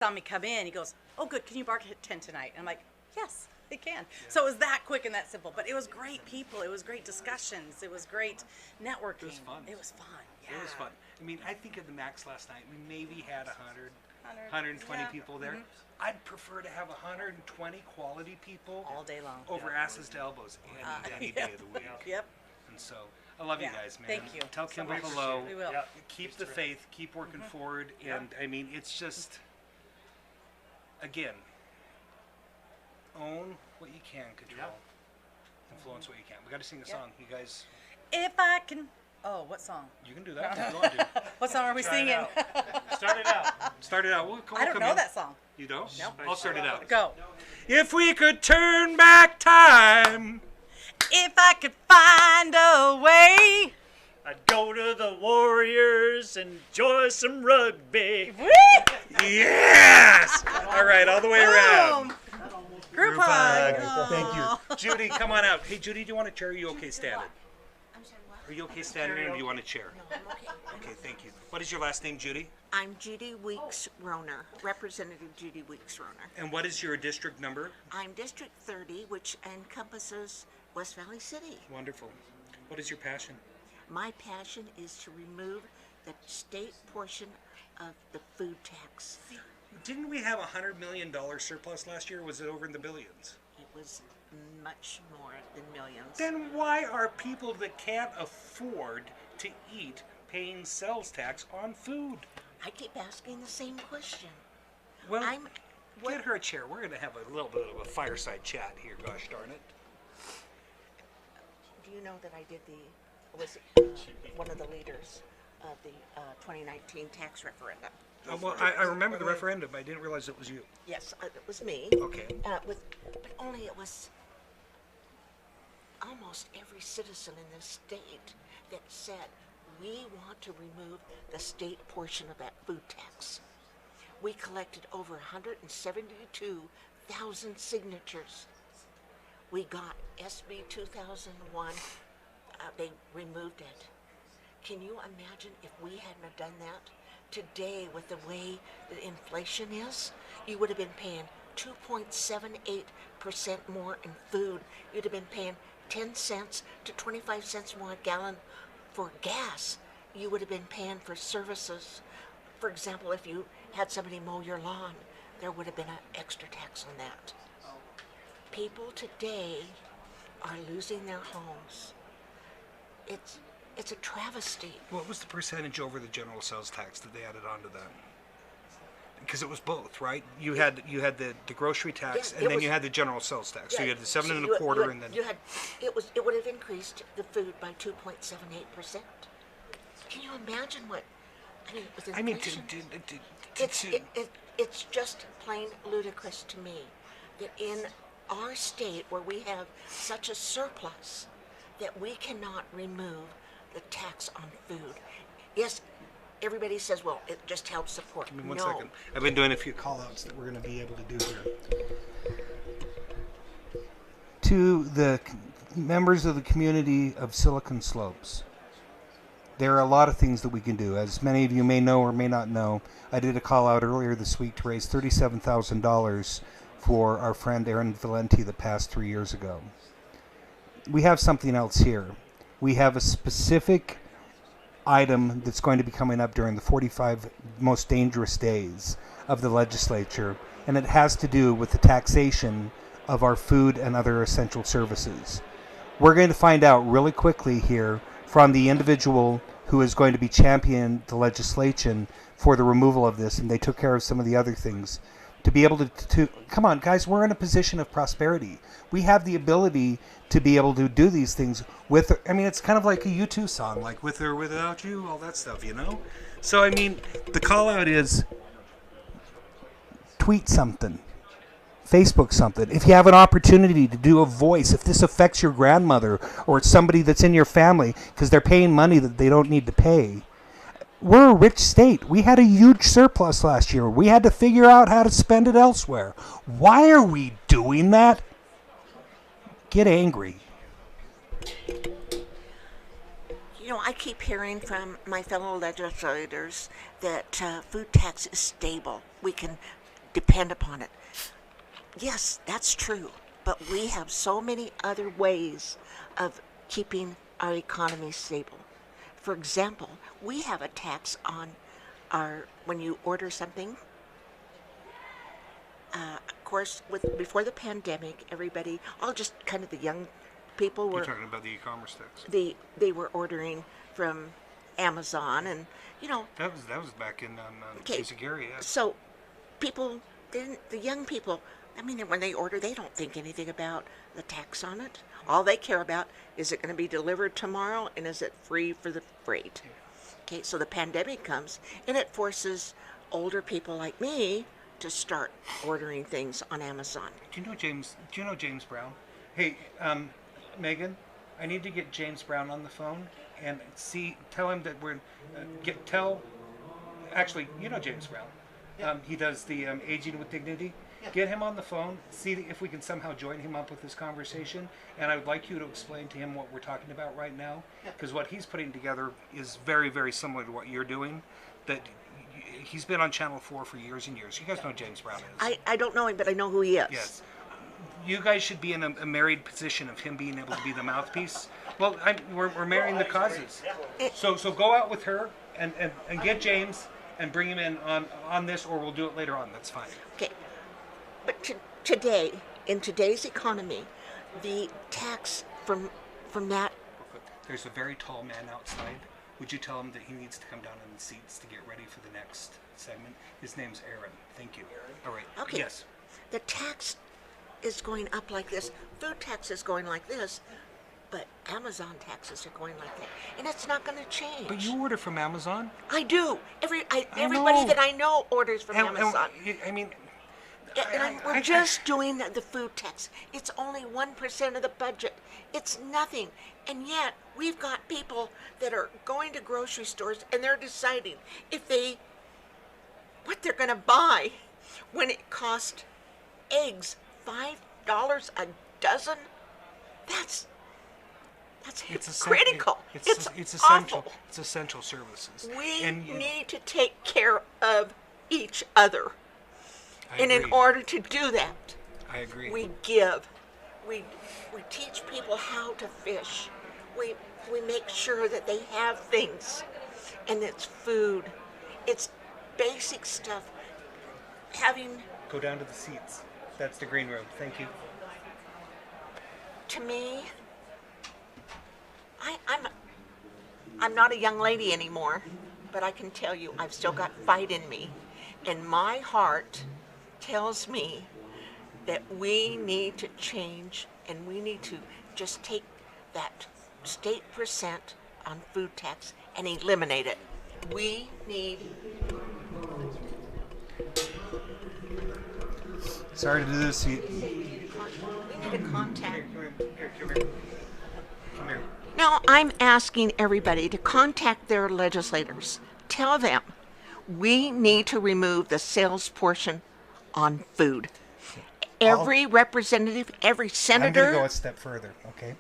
saw me come in, he goes, "Oh, good, can you bark at 10 tonight?" And I'm like, "Yes, I can." Yeah. So it was that quick and that simple, but it was great people. It was great discussions. It was great networking. It was fun. It was fun. Yeah. It was fun. I mean, I think at the Max last night, we maybe had 120 people there. Mm-hmm. I'd prefer to have 120 quality people all day long over asses to elbows any day of the week. Yep. And so I love you guys, man. Thank you. Tell Kimball hello. We will. Keep the faith. Keep working forward. And I mean, it's just, again, own what you can control. Influence what you can. We got to sing a song. You guys. If I can. Oh, what song? You can do that. Go on, dude. What song are we singing? Start it out. Start it out. I don't know that song. You don't? Nope. I'll start it out. Go. If we could turn back time. If I could find a way. I'd go to the Warriors and enjoy some rugby. Yes! All right, all the way around. Group hug. Thank you. Judy, come on out. Hey, Judy, do you want a chair? Are you okay standing? Are you okay standing or do you want a chair? No, I'm okay. Okay, thank you. What is your last name, Judy? I'm Judy Weeks Rowner, Representative Judy Weeks Rowner. And what is your district number? I'm District 30, which encompasses West Valley City. Wonderful. What is your passion? My passion is to remove the state portion of the food tax. Didn't we have $100 million surplus last year? Was it over in the billions? It was much more than millions. Then why are people that can't afford to eat paying sales tax on food? I keep asking the same question. Well, get her a chair. We're going to have a little bit of a fireside chat here, gosh darn it. Do you know that I was one of the leaders of the 2019 tax referendum? Well, I remember the referendum. I didn't realize it was you. Yes, it was me. Okay. But only it was almost every citizen in this state that said, we want to remove the state portion of that food tax. We collected over 172,000 signatures. We got SB 2001. They removed it. Can you imagine if we hadn't have done that? Today, with the way the inflation is, you would have been paying 2.78% more in food. You'd have been paying 10 cents to 25 cents more a gallon for gas. You would have been paying for services. For example, if you had somebody mow your lawn, there would have been an extra tax on that. People today are losing their homes. It's a travesty. What was the percentage over the general sales tax that they added onto that? Because it was both, right? You had the grocery tax, and then you had the general sales tax. So you had the 7.25, and then it would have increased the food by 2.78%. Can you imagine what? I mean, with inflation, it's just plain ludicrous to me that in our state, where we have such a surplus, that we cannot remove the tax on food. Yes, everybody says, well, it just helps the poor. Give me one second. I've been doing a few call-outs that we're going to be able to do here. To the members of the community of Silicon Slopes, there are a lot of things that we can do. As many of you may know or may not know, I did a call-out earlier this week to raise $37,000 for our friend Aaron Valenti that passed 3 years ago. We have something else here. We have a specific item that's going to be coming up during the 45 most dangerous days of the legislature, and it has to do with the taxation of our food and other essential services. We're going to find out really quickly here from the individual who is going to be championing the legislation for the removal of this, and they took care of some of the other things, to be able to come on, guys, we're in a position of prosperity. We have the ability to be able to do these things with, I mean, it's kind of like a U2 song, like with or without you, all that stuff, you know? So, I mean, the call out is tweet something, Facebook something. If you have an opportunity to do a voice, if this affects your grandmother or it's somebody that's in your family because they're paying money that they don't need to pay. We're a rich state. We had a huge surplus last year. We had to figure out how to spend it elsewhere. Why are we doing that? Get angry. You know, I keep hearing from my fellow legislators that food tax is stable. We can depend upon it. Yes, that's true, but we have so many other ways of keeping our economy stable. For example, we have a tax on when you order something. Of course, before the pandemic, everybody, all just kind of the young people You're were talking about the e-commerce tax. they were ordering from Amazon, and That was back in okay, basic area. so people didn't. The young people, I mean, when they order, they don't think anything about the tax on it. All they care about is it going to be delivered tomorrow, and is it free for the freight. Okay, so the pandemic comes, and it forces older people like me to start ordering things on Amazon. Do you know James Brown? Hey, Megan, I need to get James Brown on the phone and tell him that actually, you know James Brown. Yeah. He does the Aging with Dignity. Yeah. Get him on the phone, see if we can somehow join him up with this conversation, and I would like you to explain to him what we're talking about right now, because what he's putting together is very, very similar to what you're doing. That he's been on Channel 4 for years and years. You guys know who James Brown is. I don't know him, but I know who he is. Yes. You guys should be in a married position of him being able to be the mouthpiece. Well, we're marrying the causes. So go out with her and get James and bring him in on this, or we'll do it later on. That's fine. Okay, but today, in today's economy, the tax from that. There's a very tall man outside. Would you tell him that he needs to come down in the seats to get ready for the next segment? His name's Aaron. Thank you. All right. Okay. Yes. The tax is going up like this. Food tax is going like this. But Amazon taxes are going like that. And it's not going to change. But you order from Amazon? I do. Everybody know. that I know orders from Amazon. I mean... We're just doing the food tax. It's only 1% of the budget. It's nothing. And yet, we've got people that are going to grocery stores and they're deciding what they're going to buy when it costs eggs $5 a dozen. That's hypocritical. It's essential. awful. It's essential services. We need to take care of each other. And in order to do that, I agree. We give. We teach people how to fish. We make sure that they have things. And it's food. It's basic stuff. Go down to the seats. That's the green room. Thank you. To me, I'm not a young lady anymore, but I can tell you I've still got fight in me. And my heart tells me that we need to change, and we need to just take that state percent on food tax and eliminate it. We need... Sorry to do this. We need to contact... Come here. Now, I'm asking everybody to contact their legislators. Tell them we need to remove the sales portion on food. Every representative, every senator... I'm going to go a step further, okay?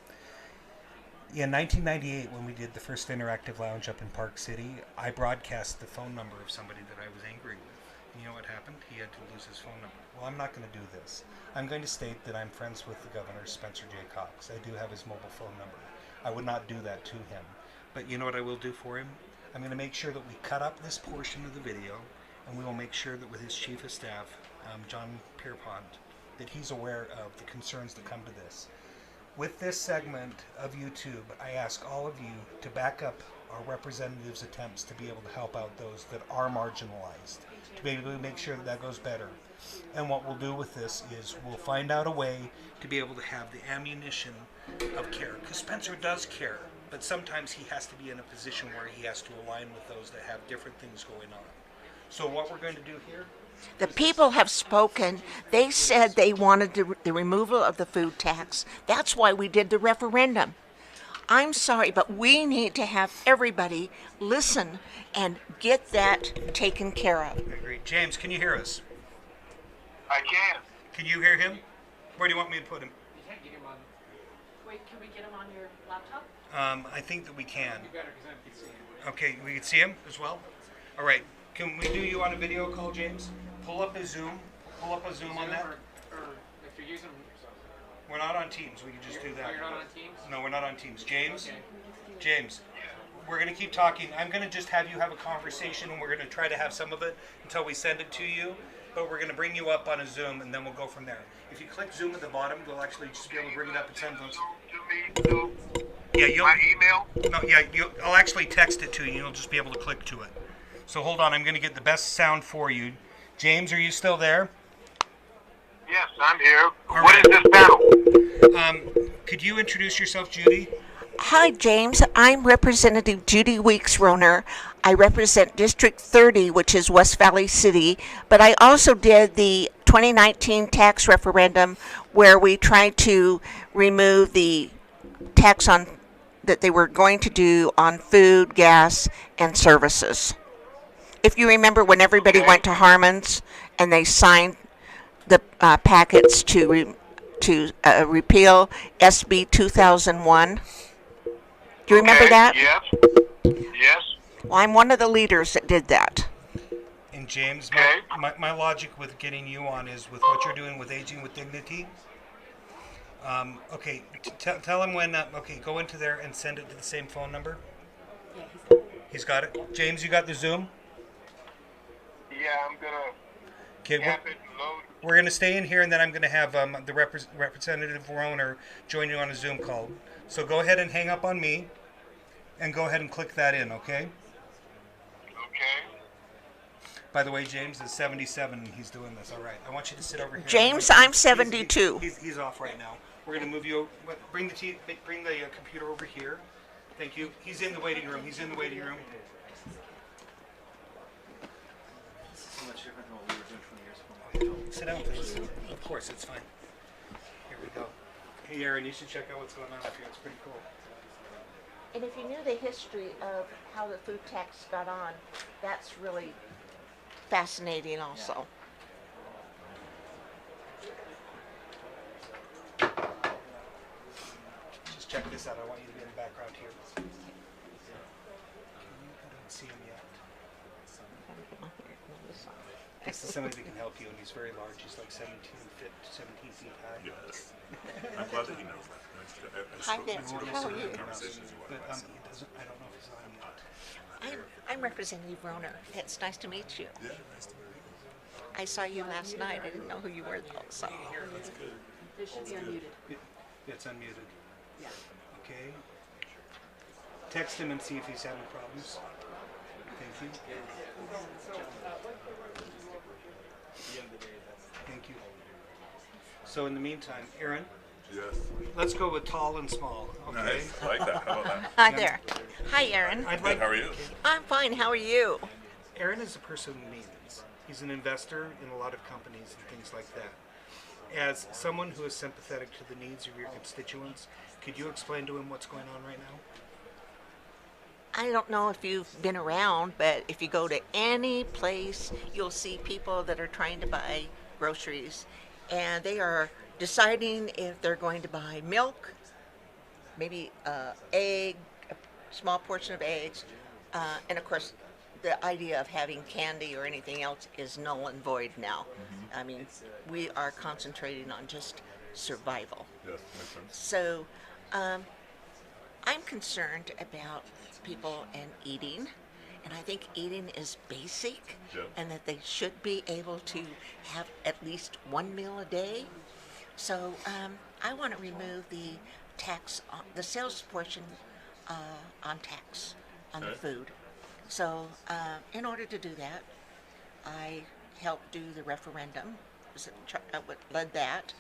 In 1998, when we did the first interactive lounge up in Park City, I broadcast the phone number of somebody that I was angry with. You know what happened? He had to lose his phone number. Well, I'm not going to do this. I'm going to state that I'm friends with the governor, Spencer J. Cox. I do have his mobile phone number. I would not do that to him. But you know what I will do for him? I'm going to make sure that we cut up this portion of the video, and we will make sure that with his chief of staff, John Pierpont, that he's aware of the concerns that come to this. With this segment of YouTube, I ask all of you to back up our representatives' attempts to be able to help out those that are marginalized, to be able to make sure that that goes better. And what we'll do with this is we'll find out a way to be able to have the ammunition of care, because Spencer does care, but sometimes he has to be in a position where he has to align with those that have different things going on. So what we're going to do here... The people have spoken. They said they wanted the removal of the food tax. That's why we did the referendum. I'm sorry, but we need to have everybody listen and get that taken care of. I agree. James, can you hear us? I can. Can you hear him? Where do you want me to put him? You can't get him on. Wait, can we get him on your laptop? I think that we can. It'd be better because I can see him. Okay, we can see him as well? All right. Can we do you on a video call, James? Pull up his Zoom. pull up a Zoom on that? Or if you're using. We're not on Teams. We can just do that. Oh, you're not on Teams? No, we're not on Teams. James? Okay. James, we're going to keep talking. I'm going to just have you have a conversation, and we're going to try to have some of it until we send it to you. But we're going to bring you up on a Zoom, and then we'll go from there. If you click Zoom at the bottom, you'll actually just be able to bring it up and send those. Yeah, you'll. My email? No, yeah, I'll actually text it to you. You'll just be able to click to it. So hold on. I'm going to get the best sound for you. James, are you still there? Yes, I'm here. All What right. is this panel? Could you introduce yourself, Judy? Hi, James. I'm Representative Judy Weeks Rowner. I represent District 30, which is West Valley City, but I also did the 2019 tax referendum where we tried to remove the tax on that they were going to do on food, gas, and services. If you remember when everybody went to Harmon's and they signed the packets to repeal SB 2001. Do you remember that? Yes. Yes. Well, I'm one of the leaders that did that. And James, Okay. my logic with getting you on is with what you're doing with Aging with Dignity. Okay, tell him when. Okay, go into there and send it to the same phone number. Yeah, He's got it. James, you got the Zoom? Yeah, I'm gonna Okay, tap it and load. we're going to stay in here, and then I'm going to have the Representative Rowner join you on a Zoom call. So go ahead and hang up on me, and go ahead and click that in, okay? Okay. By the way, James is 77, and he's doing this. All right, I want you to sit over here. James, I'm 72. He's off right now. We're going to move you. Bring the computer over here. Thank you. He's in the waiting room. He's in the waiting room. So much different than what we were doing 20 years ago. Sit down, please. Of course, it's fine. Here we go. Hey, Aaron, you should check out what's going on up here. It's pretty cool. And if you knew the history of how the food tax got on, that's really fascinating also. Just check this out. I want you to be in the background here. I don't see him yet. This is somebody that can help you, and he's very large. He's like 17 feet high. Yes. I'm glad that he knows that. Hi there. How are you? But he doesn't. I don't know if he's on yet. I'm Representative Rowner. It's nice to meet you. Yeah, nice to meet you. I saw you last night. I didn't know who you were though. So. That's good. It should be unmuted. It's unmuted. Yeah. Okay. Text him and see if he's having problems. Thank you. Thank you. So in the meantime, Aaron, Yes. let's go with tall and small. Okay. Nice. I like that. How about that? Hi there. Hi, Aaron. I'd Good. like How are you? I'm fine. How are you? Aaron is a person of means. He's an investor in a lot of companies and things like that. As someone who is sympathetic to the needs of your constituents, could you explain to him what's going on right now? I don't know if you've been around, but if you go to any place, you'll see people that are trying to buy groceries, and they are deciding if they're going to buy milk, maybe egg, a small portion of eggs, and of course, the idea of having candy or anything else is null and void now. I mean, we are concentrating on just survival. Yes, makes sense. So, I'm concerned about people and eating, and I think eating is basic, Yeah. and that they should be able to have at least one meal a day. So, I want to remove the tax, the sales portion on tax on the Okay. food. So, in order to do that, I helped do the referendum, led that,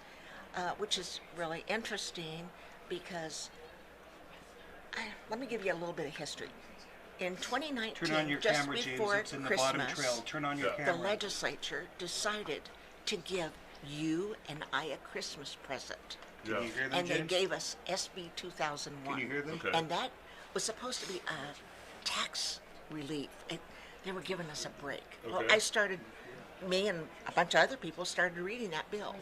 which is really interesting because let me give you a little bit of history. In 2019, Turn on your just camera, James. before It's in the bottom Christmas, trail. Turn on your Yeah. the camera. legislature decided to give you and I a Christmas present. Can Yeah. you hear them, And they James? gave us SB 2001. Can you hear them? Okay. And that was supposed to be a tax relief. They were giving us a break. Well, Okay. I started me and a bunch of other people started reading that bill,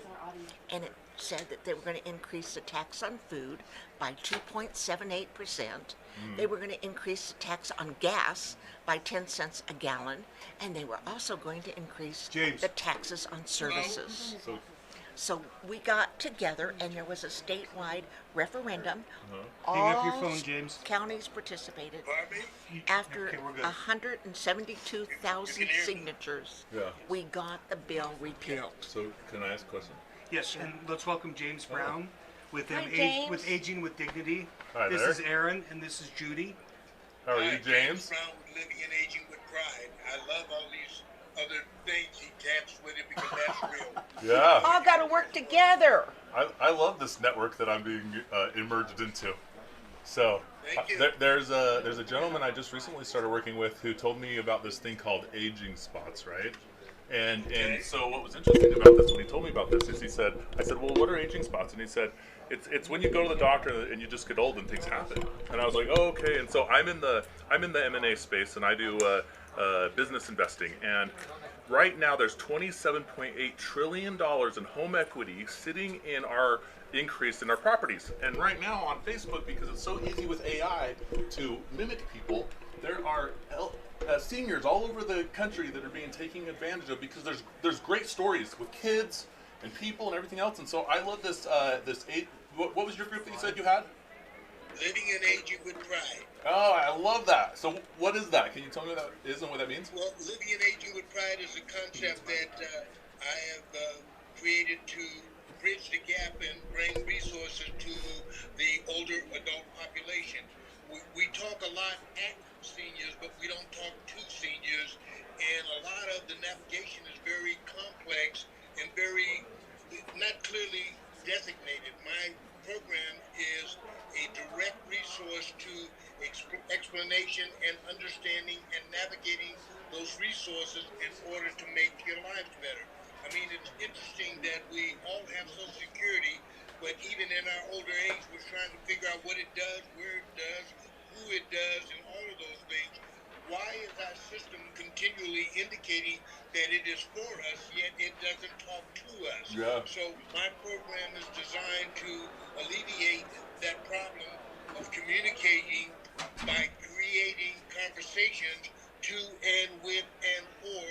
and it said that they were going to increase the tax on food by 2.78%. They were going to increase the tax on gas by 10 cents a gallon, and they were also going to increase James. the taxes on services. So, So we got together, and there was a statewide referendum. Hang up your All phone, James. counties participated. Pardon me? After Okay, we're good. 172,000 You can hear me. signatures, Yeah. we got the bill repealed. so can I ask a question? Yes, and let's welcome James Brown with Hi, them James. with Aging with Dignity. Hi This there. is Aaron, and this is Judy. How are you, James? Brown with Living and Aging with Pride. I love all these other things he taps with it because that's real. Yeah. All got to work together. I love this network that I'm being emerged into. So Thank you. there's a gentleman I just recently started working with who told me about this thing called aging spots, right? And so what was interesting about this when he told me about this is I said, well, what are aging spots? And he said, it's when you go to the doctor and you just get old and things happen. And I was like, oh, okay. And so I'm in the M&A space, and I do business investing. And right now there's $27.8 trillion in home equity sitting in our increase in our properties. And right now on Facebook, because it's so easy with AI to mimic people, there are seniors all over the country that are being taken advantage of because there's great stories with kids and people and everything else. And so I love this what was your group that you said you had? Living and Aging with Pride. Oh, I love that. So what is that? Can you tell me what that is and what that means? Well, Living and Aging with Pride is a concept that I have created to bridge the gap and bring resources to the older adult population. We talk a lot at seniors, but we don't talk to seniors, and a lot of the navigation is very complex and very not clearly designated. My program is a direct resource to explanation and understanding and navigating those resources in order to make your lives better. I mean, it's interesting that we all have Social Security, but even in our older age, we're trying to figure out what it does, where it does, who it does, and all of those things. Why is our system continually indicating that it is for us, yet it doesn't talk to us? Yeah. So my program is designed to alleviate that problem of communicating by creating conversations to and with and for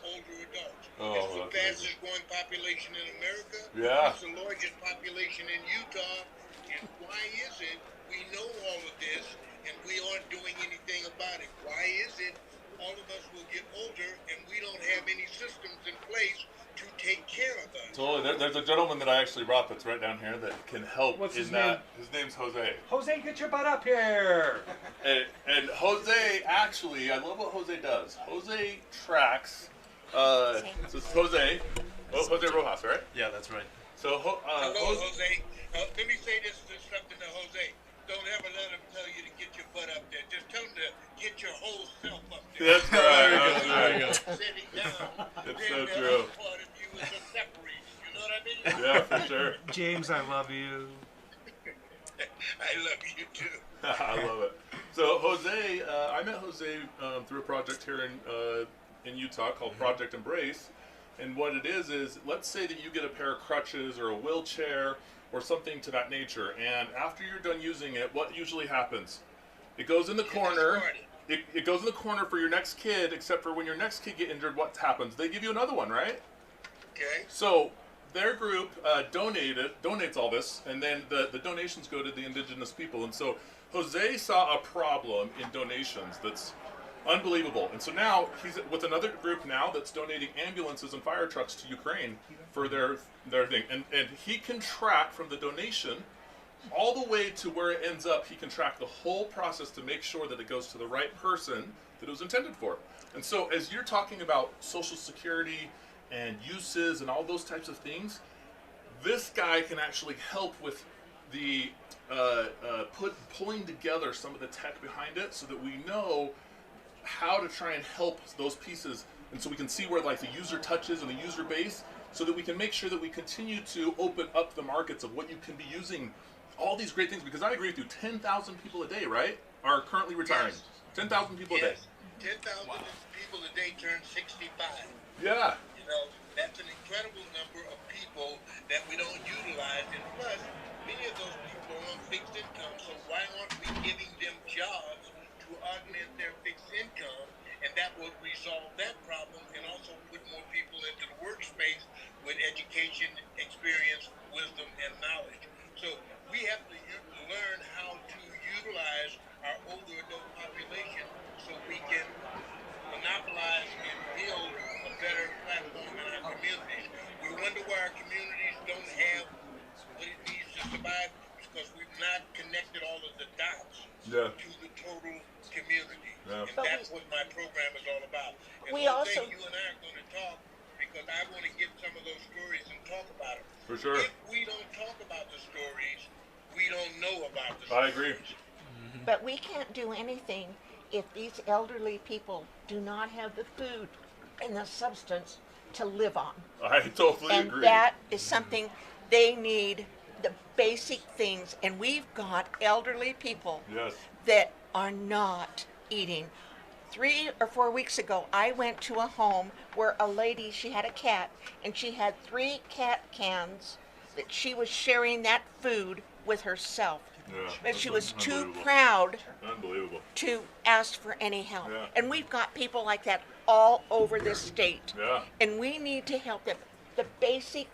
older adults. Oh, it's the that's fastest growing population in America. Yeah. It's the largest population in Utah. And why is it we know all of this and we aren't doing anything about it? Why is it all of us will get older and we don't have any systems in place to take care of us? Totally. There's a gentleman that I actually brought that's right down here that can help What's in his that. name? His name's Jose. Jose, get your butt up here. And Jose, actually, I love what Jose does. Jose tracks. So it's Jose. Oh, Jose Rojas, right? Yeah, that's right. So Hello, Jose. Let me say this something to Jose. Don't ever let him tell you to get your butt up there. Just tell him to get your whole self up there. That's right. There you go. Sitting down, It's then so the true. other part of you is separated. You know what I mean? Yeah, for sure. James, I love you. I love you too. I love it. So Jose, I met Jose through a project here in Utah called Project Embrace, and what it is let's say that you get a pair of crutches or a wheelchair or something to that nature, and after you're done using it, what usually happens? It goes in the corner. It goes in the corner for your next kid, except for when your next kid get injured, what happens? They give you another one, right? Okay. So their group donates all this, and then the donations go to the indigenous people. And so Jose saw a problem in donations that's unbelievable. And so now he's with another group now that's donating ambulances and fire trucks to Ukraine for their thing. And he can track from the donation all the way to where it ends up. He can track the whole process to make sure that it goes to the right person that it was intended for. And so as you're talking about Social Security and uses and all those types of things, this guy can actually help with the pulling together some of the tech behind it so that we know how to try and help those pieces, and so we can see where like the user touches and the user base, so that we can make sure that we continue to open up the markets of what you can be using all these great things. Because I agree with you, 10,000 people a day, right, are currently retiring. Yes. 10,000 people a day. Yes. 10,000 people a day turn 65. Yeah. You That's an incredible number of people that we don't utilize. And plus, many of those people are on fixed income. So why aren't we giving them jobs to augment their fixed income? And that would resolve that problem and also put more people into the workspace with education, experience, wisdom, and knowledge. So we have to learn how to utilize our older adult population so we can monopolize and build a better platform in our communities. We wonder why our communities don't have what it needs to survive because we've not connected all of the dots to the total community. And that's what my program is all about. And we one also thing you and I are going to talk because I want to get some of those stories and talk about them. For sure. If we don't talk about the stories, we don't know about the I stories. agree. But we can't do anything if these elderly people do not have the food and the substance to live on. I totally And agree. that is something they need, the basic things. And we've got elderly people Yes. that are not eating. 3 or 4 weeks ago, I went to a home where a lady, she had a cat, and she had 3 cat cans that she was sharing that food with herself. Yeah. But she was too unbelievable. proud Unbelievable. to ask for any help. Yeah. And we've got people like that all over this state. Yeah. And we need to help them. The basic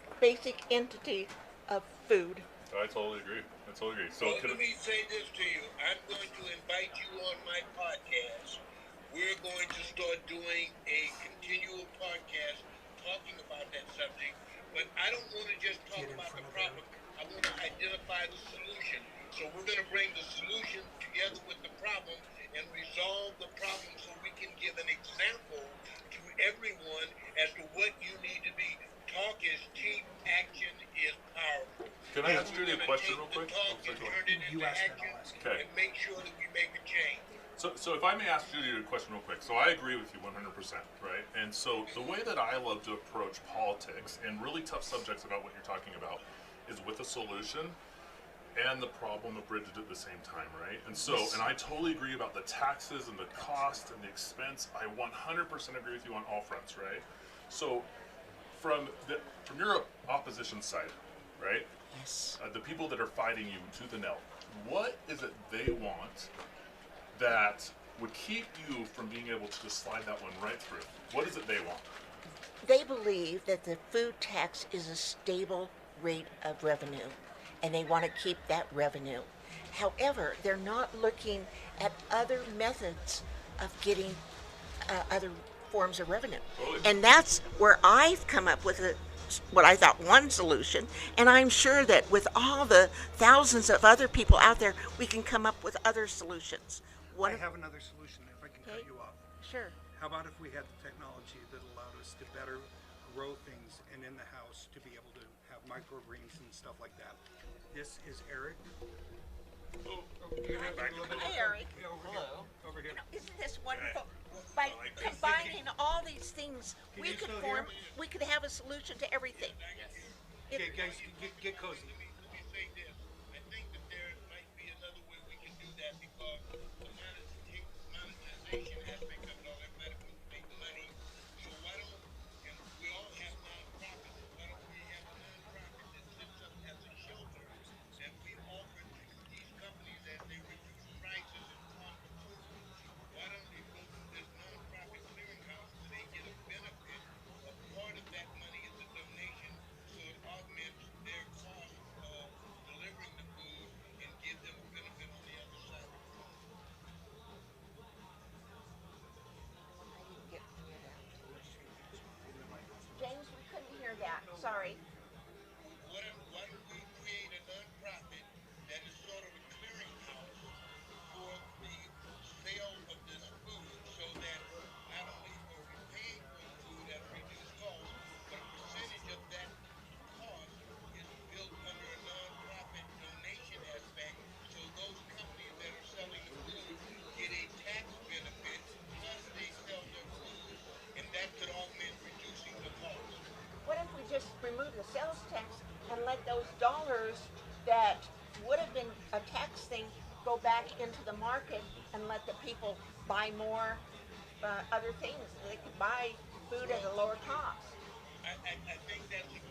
entity of food. I totally agree. I totally agree. So Well, can let me say this to you. I'm going to invite you on my podcast. We're going to start doing a continual podcast talking about that subject. But I don't want to just talk about the problem. I want to identify the solution. So we're going to bring the solution together with the problem and resolve the problem so we can give an example to everyone as to what you need to be. Talk is cheap, action is powerful. Can I ask Judy a question real quick? Talk and turn it into action Okay. and make sure that we make a change. So if I may ask Judy a question real quick. So I agree with you 100%, right? And so the way that I love to approach politics and really tough subjects about what you're talking about is with a solution and the problem abridged at the same time, right? And so, and I totally agree about the taxes and the cost and the expense. I 100% agree with you on all fronts, right? So from your opposition side, right? Yes. The people that are fighting you tooth and nail, what is it they want that would keep you from being able to just slide that one right through? What is it they want? They believe that the food tax is a stable rate of revenue, and they want to keep that revenue. However, they're not looking at other methods of getting other forms of revenue. Totally. And that's where I've come up with what I thought one solution, and I'm sure that with all the thousands of other people out there, we can come up with other solutions. I have another solution if I can cut Okay. you off. Sure. How about if we had the technology that allowed us to better grow things and in the house to be able to have microgreens and stuff like that? This is Eric. Hey, Eric. Hello. Over here. Isn't this wonderful? By combining all these things, Can we you could still form, hear? we could have a solution to everything. Okay, guys, get cozy. Let me say this. I think that there might be another way we can do that because the monetization aspect of it all, everybody wants to make money. So why don't, and we all have nonprofits, why don't we have a nonprofit that sits up as a shelter that we offer to these companies as they reduce prices and cost of food? Why don't they go through this nonprofit clearinghouse where they get a benefit? A part of that money is a donation, so it augments their cost of delivering the food and give them a benefit on the other side of the coin. James, we couldn't hear that. Sorry. Why don't we create a nonprofit that is sort of a clearinghouse for the sale of this food so that not only are we paying for the food at a reduced cost, but a percentage of that cost is built under a nonprofit donation aspect so those companies that are selling the food get a tax benefit plus they sell their food and that could augment reducing the cost. What if we just remove the sales tax and let those dollars that would have been a tax thing go back into the market and let the people buy more other things? They could buy food at a lower cost. I think that's a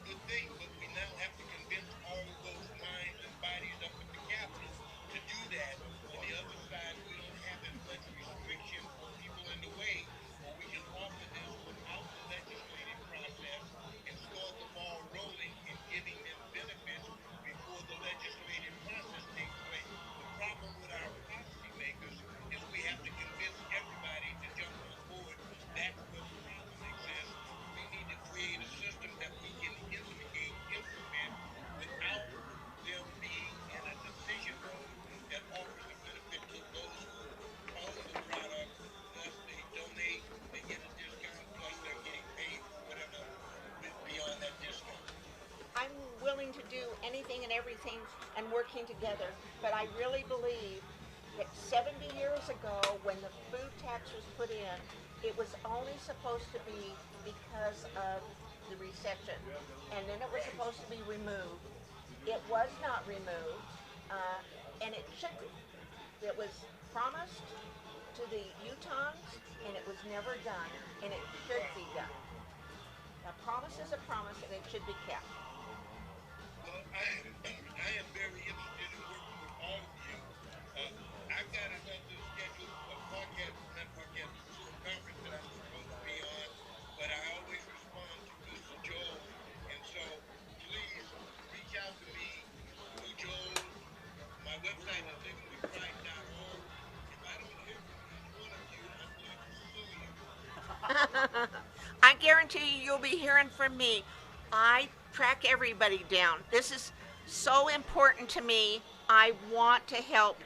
good thing, but we now have to convince all of those minds and bodies up at the Capitol to do that. On the other side, we don't have as much restriction or people in the way, or we can offer this without the legislative process and start the ball rolling and giving them benefits before the legislative process takes place. The problem with our policymakers is we have to convince everybody to jump on board. That's where the problem exists. We need to create a system that we can implement without them being in a decision mode that offers a benefit to those who own the product. Thus, they donate, they get a discount, plus they're getting paid for whatever beyond that discount. I'm willing to do anything and everything and working together, but I really believe that 70 years ago, when the food tax was put in, it was only supposed to be because of the recession, and then it was supposed to be removed. It was not removed, and it should be. It was promised to the Utahns, and it was never done, and it should be done. A promise is a promise, and it should be kept. Well, I am very interested in working with all of you. I've got another scheduled podcast, not podcast, Zoom conference that I'm supposed to be on, but I always respond to Mr. Joel, and so please reach out to me through Joel. My website is livingwithpride.org. If I don't hear from each one of you, I'm going to sue you. I guarantee you, you'll be hearing from me. I track everybody down. This is so important to me. I want to help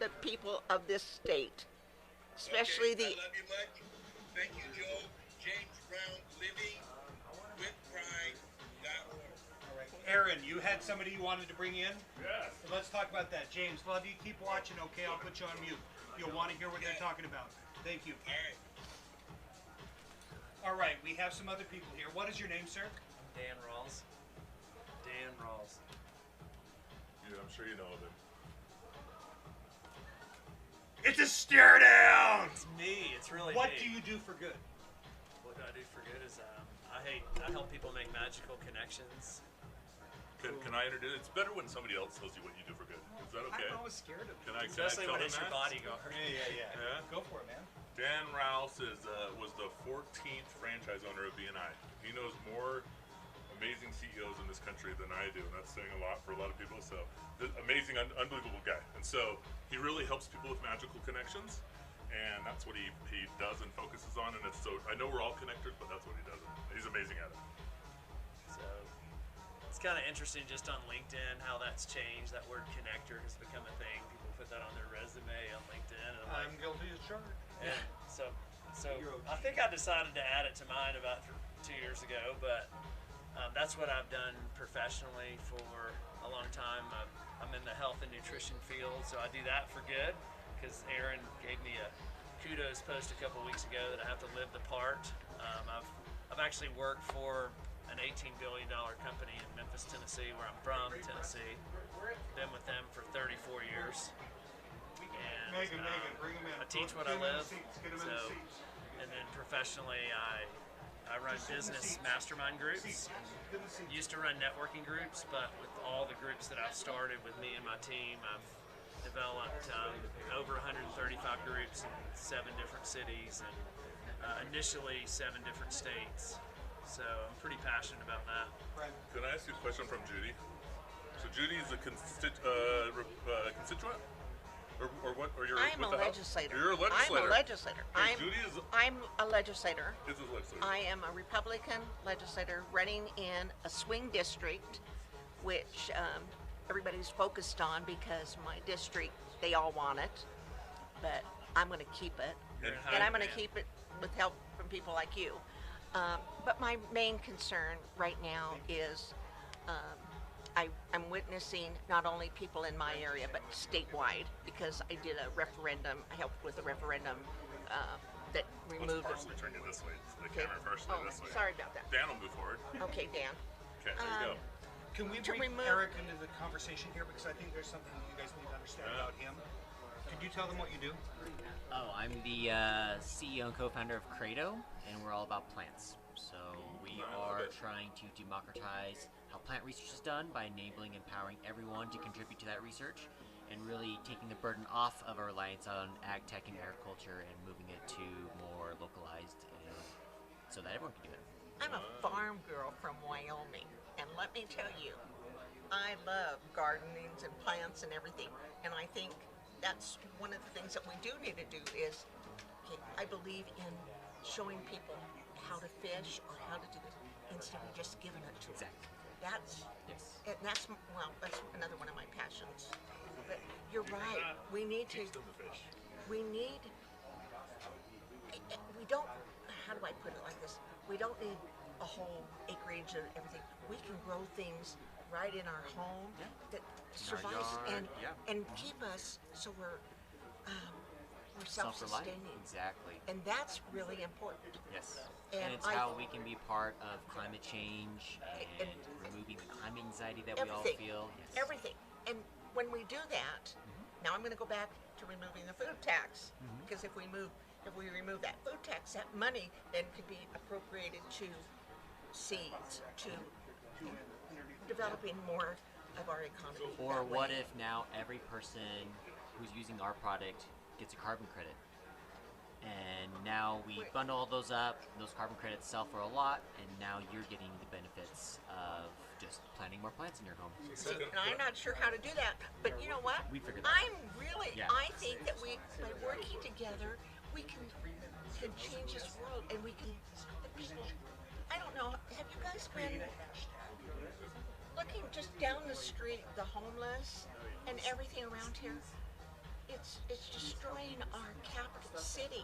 the people of this state, especially Okay, the. I love you much. Thank you, Joel. James Brown, livingwithpride.org. All right. Aaron, you had somebody you wanted to bring in? Yes. So let's talk about that. James, love you. Keep watching, okay? I'll put you on mute. You'll want to hear what they're talking about. Thank you. All right. All right, we have some other people here. What is your name, sir? Dan Rawls. Dan Rawls. Yeah, I'm sure you know of him. It's a stare down! It's me. It's really What me. do you do for good? What do I do for good is I help people make magical connections. Can I introduce? It's better when somebody else tells you what you do for good. Is that okay? I'm always scared of Can I Especially tell when them it's your that? bodyguard. Yeah. Yeah? Go for it, man. Dan Rouse was the 14th franchise owner of B&I. He knows more amazing CEOs in this country than I do, and that's saying a lot for a lot of people. So, amazing, unbelievable guy. And so, he really helps people with magical connections, and that's what he does and focuses on. And it's so I know we're all connected, but that's what he does. He's amazing at it. So it's kind of interesting just on LinkedIn how that's changed. That word connector has become a thing. People put that on their resume on LinkedIn, and I'm like, guilty as charged. and so I think I decided to add it to mine about 2 years ago, but that's what I've done professionally for a long time. I'm in the health and nutrition field, so I do that for good because Aaron gave me a kudos post a couple weeks ago that I have to live the part. I've actually worked for an $18 billion company in Memphis, Tennessee, where I'm from, Tennessee. Been with them for 34 years. And Megan, bring him in. I teach what I live. So, and then professionally, I run business mastermind groups. Used to run networking groups, but with all the groups that I've started with me and my team, I've developed over 135 groups in 7 different cities and initially 7 different states. So I'm pretty passionate about that. Can I ask you a question from Judy? So Judy is a constituent? Or what? Or you're I'm with a the House? legislator. You're a legislator. I'm a legislator. And Judy is I'm a legislator. a legislator. I am a Republican legislator running in a swing district, which everybody's focused on because my district, they all want it, but I'm going to keep it, and I'm going to keep it with help from people like you. But my main concern right now is I'm witnessing not only people in my area, but statewide, because I did a referendum, I helped with a referendum that removed Let's partially turn you this way. So the camera partially Oh, this way. sorry about that. Dan will move forward. Okay, Dan. Okay, there you go. Can we To bring remove- Eric into the conversation here, because I think there's something you guys need to understand about him. Could you tell them what you do? Oh, I'm the CEO and co-founder of Credo, and we're all about plants. So we are trying to democratize how plant research is done by enabling and empowering everyone to contribute to that research, and really taking the burden off of our reliance on ag tech and agriculture and moving it to more localized, and so that everyone can do it. I'm a farm girl from Wyoming, and let me tell you, I love gardenings and plants and everything, and I think that's one of the things that we do need to do is, okay, I believe in showing people how to fish or how to do it instead of just giving it to them. Exactly. That's, Yes. and that's another one of my passions. But you're right, we need to, we don't, how do I put it like this? We don't need a whole acreage of everything. We can grow things right in our home that survives yard, and keep us so we're self-sustaining. Exactly. And that's really important. Yes. And And it's how we can be part of climate change and removing the climate anxiety that we all feel. Yes. Everything. And when we do that, now I'm going to go back to removing the food tax, because if we remove that food tax, that money then could be appropriated to seeds, to developing more of our economy. Or that what way. if now every person who's using our product gets a carbon credit? And now we bundle all those up, those carbon credits sell for a lot, and now you're getting the benefits of just planting more plants in your home. See, and I'm not sure how to do that, but you know what? We figured that out. I think that by working together, we can change this world, and we can, the people, I don't know, have you guys been looking just down the street, the homeless and everything around here? It's destroying our capital city.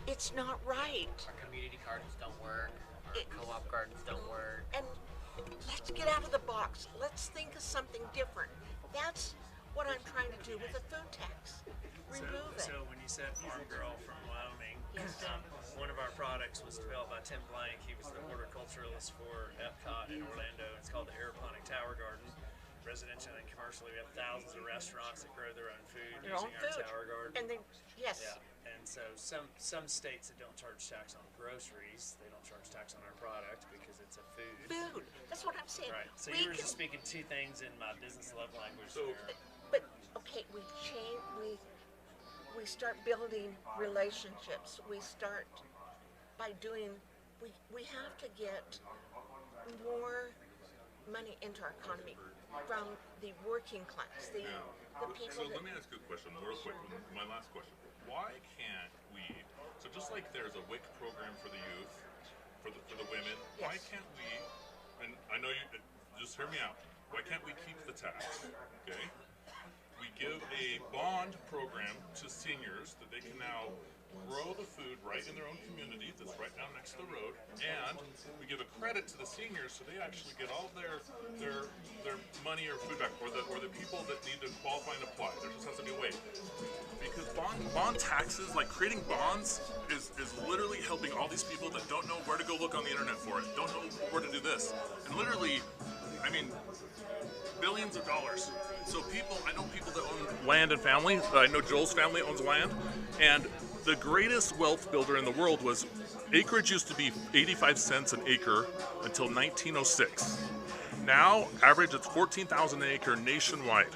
It's not right. Our community gardens don't work, our co-op gardens don't work. And let's get out of the box. Let's think of something different. That's what I'm trying to do with the food tax. Remove it. So when you said farm girl from Wyoming, one of our products was developed by Tim Blank. He was the horticulturalist for Epcot in Orlando. It's called the Aeroponic Tower Garden. Residential and commercially, we have thousands of restaurants that grow their own food using our tower garden. And then, yes. Yeah, and so some states that don't charge tax on groceries, they don't charge tax on our product because it's a food. Food. That's what I'm saying. Right. So you were just speaking two things in my business love language there. But okay, we start building relationships. We start by doing. We have to get more money into our economy from the working class, the people. So let me ask you a question real quick. My last question. Why can't we? So just like there's a WIC program for the youth, for the women. Yes. Why can't we? And I know you. Just hear me out. Why can't we keep the tax? Okay. We give a bond program to seniors that they can now grow the food right in their own community that's right down next to the road, and we give a credit to the seniors so they actually get all their money or food back, or the people that need to qualify and apply. There just has to be a way. Because bond taxes, like creating bonds, is literally helping all these people that don't know where to go look on the internet for it, don't know where to do this. And literally, I mean, billions of dollars. So I know people that own land and family. I know Joel's family owns land, and the greatest wealth builder in the world was acreage used to be 85 cents an acre until 1906. Now, average it's 14,000 an acre nationwide.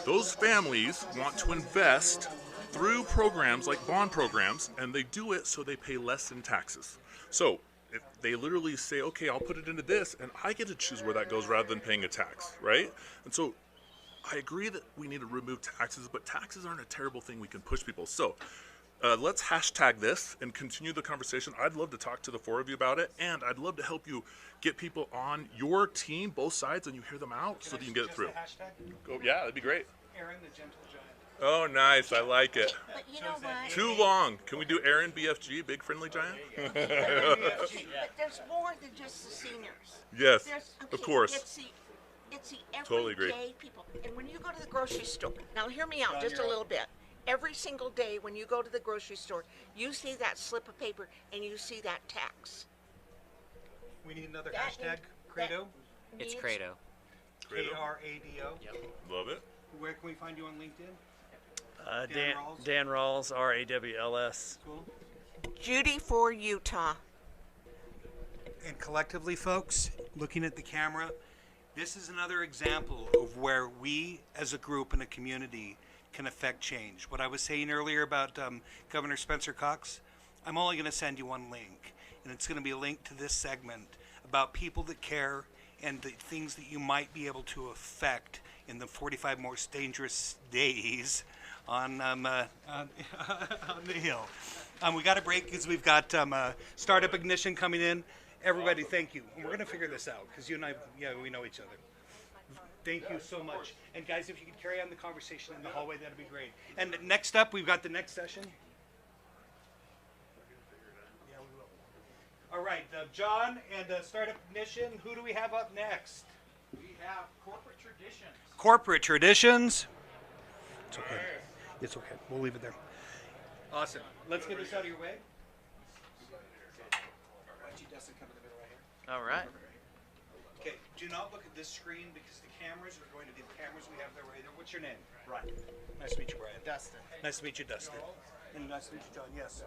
Those families want to invest through programs like bond programs, and they do it so they pay less in taxes. So if they literally say, okay, I'll put it into this, and I get to choose where that goes rather than paying a tax, right? And so I agree that we need to remove taxes, but taxes aren't a terrible thing we can push people. So let's hashtag this and continue the conversation. I'd love to talk to the four of you about it, and I'd love to help you get people on your team, both sides, and you hear them out so that you can get it through. Oh, yeah, that'd be great. Aaron the Gentle Giant. Oh, nice. I like it. But you know what? Too long. Can we do Aaron BFG, Big Friendly Giant? But there's more than just the seniors. Yes, There's, of course. It's the everyday Totally agree. people. And when you go to the grocery store, now hear me out just a little bit. Every single day when you go to the grocery store, you see that slip of paper and you see that tax. We need another That hashtag, need- Credo. It's needs- Credo. Credo. Krado. Yep. Love it. Where can we find you on LinkedIn? Dan Rawls? Dan Rawls, RAWLS. Cool. Judy for Utah. And collectively, folks, looking at the camera, this is another example of where we as a group and a community can affect change. What I was saying earlier about Governor Spencer Cox, I'm only going to send you one link, and it's going to be a link to this segment about people that care and the things that you might be able to affect in the 45 most dangerous days on the Hill. We got a break because we've got Startup Ignition coming in. Everybody, thank you. And we're going to figure this out because you and I, we know each other. Thank you so much. And guys, if you could carry on the conversation in the hallway, that'd be great. And next up, we've got the next session. Yeah, we will. All right, John and Startup Ignition, who do we have up next? We have corporate traditions. Corporate Traditions. It's okay. It's okay. We'll leave it there. Awesome. Let's get this out of your way. All right. Okay, do not look at this screen because the cameras are going to be the cameras we have there right there. What's your name? Right. Nice to meet you, Brian. Dustin. Nice to meet you, Dustin. And nice to meet you, John. Yes.